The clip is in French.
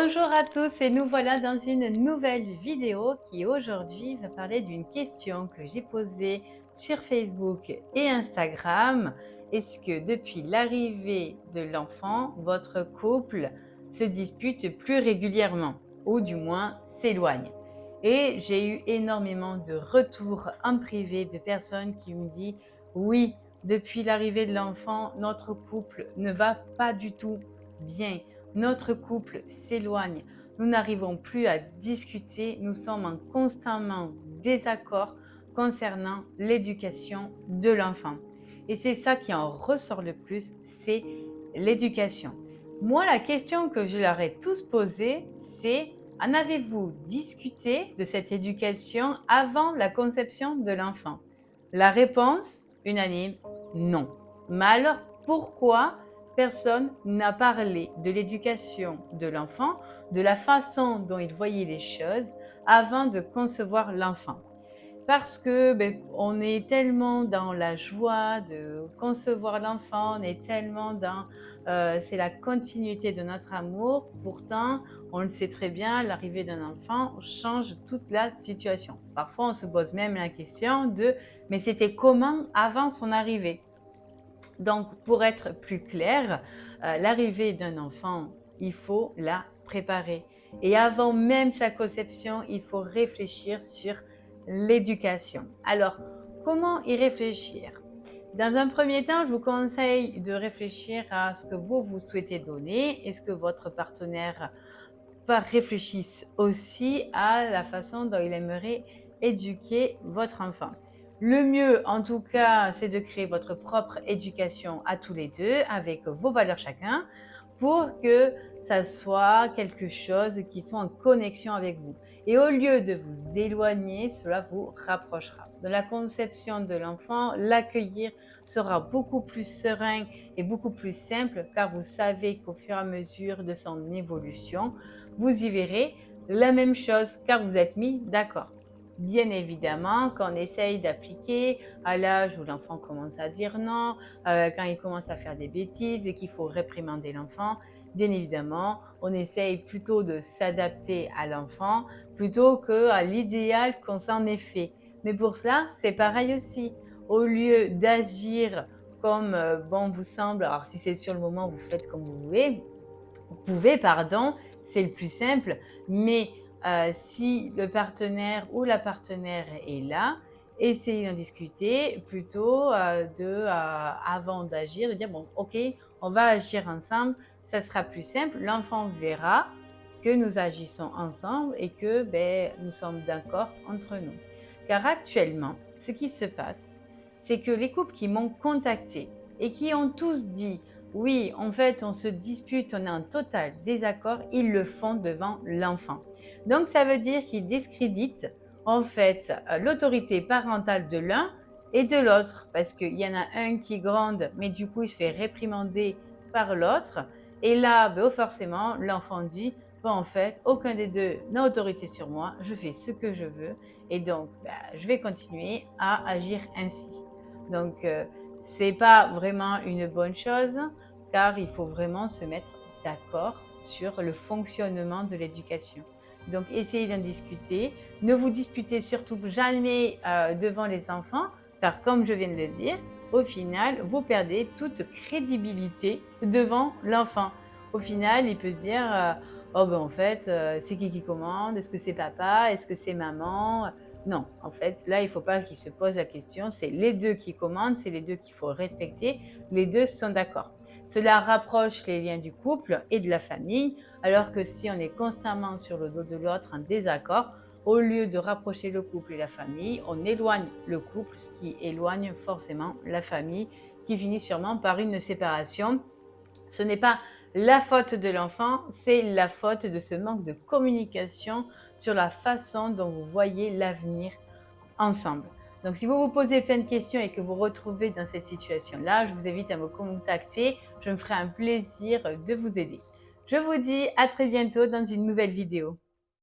Bonjour à tous et nous voilà dans une nouvelle vidéo qui aujourd'hui va parler d'une question que j'ai posée sur Facebook et Instagram. Est-ce que depuis l'arrivée de l'enfant, votre couple se dispute plus régulièrement ou du moins s'éloigne? Et j'ai eu énormément de retours en privé de personnes qui me disent oui, depuis l'arrivée de l'enfant, notre couple ne va pas du tout bien. Notre couple s'éloigne, nous n'arrivons plus à discuter, nous sommes en constamment désaccord concernant l'éducation de l'enfant. Et c'est ça qui en ressort le plus, c'est l'éducation. Moi, la question que je leur ai tous posée, c'est: en avez-vous discuté de cette éducation avant la conception de l'enfant? La réponse unanime, non. Mais alors, pourquoi personne n'a parlé de l'éducation de l'enfant, de la façon dont il voyait les choses avant de concevoir l'enfant? Parce que on est tellement dans la joie de concevoir l'enfant, on est tellement dans c'est la continuité de notre amour. Pourtant, on le sait très bien, l'arrivée d'un enfant change toute la situation. Parfois, on se pose même la question de mais c'était comment avant son arrivée? Donc, pour être plus clair, l'arrivée d'un enfant, il faut la préparer. Et avant même sa conception, il faut réfléchir sur l'éducation. Alors, comment y réfléchir? Dans un premier temps, je vous conseille de réfléchir à ce que vous souhaitez donner. Est-ce que votre partenaire réfléchisse aussi à la façon dont il aimerait éduquer votre enfant? Le mieux, en tout cas, c'est de créer votre propre éducation à tous les deux avec vos valeurs chacun pour que ça soit quelque chose qui soit en connexion avec vous. Et au lieu de vous éloigner, cela vous rapprochera. De la conception de l'enfant, l'accueillir sera beaucoup plus serein et beaucoup plus simple car vous savez qu'au fur et à mesure de son évolution, vous y verrez la même chose car vous êtes mis d'accord. Bien évidemment, quand on essaye d'appliquer à l'âge où l'enfant commence à dire non, quand il commence à faire des bêtises et qu'il faut réprimander l'enfant, bien évidemment, on essaye plutôt de s'adapter à l'enfant plutôt qu'à l'idéal qu'on s'en est fait. Mais pour cela, c'est pareil aussi. Au lieu d'agir comme bon vous semble, alors si c'est sur le moment, vous faites comme vous pouvez, pardon, c'est le plus simple, mais si le partenaire ou la partenaire est là, essayez d'en discuter plutôt avant d'agir, de dire bon, ok, on va agir ensemble, ça sera plus simple, l'enfant verra que nous agissons ensemble et que nous sommes d'accord entre nous. Car actuellement, ce qui se passe, c'est que les couples qui m'ont contacté et qui ont tous dit oui, en fait, on se dispute, on est en total désaccord, ils le font devant l'enfant. Donc, ça veut dire qu'ils discréditent en fait l'autorité parentale de l'un et de l'autre, parce qu'il y en a un qui gronde, mais du coup, il se fait réprimander par l'autre. Et là, forcément, l'enfant dit, bon, en fait, aucun des deux n'a autorité sur moi, je fais ce que je veux, et donc, je vais continuer à agir ainsi. Donc, c'est pas vraiment une bonne chose car il faut vraiment se mettre d'accord sur le fonctionnement de l'éducation. Donc, essayez d'en discuter. Ne vous disputez surtout jamais devant les enfants, car comme je viens de le dire, au final, vous perdez toute crédibilité devant l'enfant. Au final, il peut se dire oh ben en fait, c'est qui commande? Est-ce que c'est papa? Est-ce que c'est maman? Non, en fait, là, il ne faut pas qu'il se pose la question. C'est les deux qui commandent, c'est les deux qu'il faut respecter. Les deux sont d'accord. Cela rapproche les liens du couple et de la famille, alors que si on est constamment sur le dos de l'autre en désaccord, au lieu de rapprocher le couple et la famille, on éloigne le couple, ce qui éloigne forcément la famille, qui finit sûrement par une séparation. Ce n'est pas la faute de l'enfant, c'est la faute de ce manque de communication sur la façon dont vous voyez l'avenir ensemble. Donc, si vous vous posez plein de questions et que vous vous retrouvez dans cette situation-là, je vous invite à me contacter. Je me ferai un plaisir de vous aider. Je vous dis à très bientôt dans une nouvelle vidéo.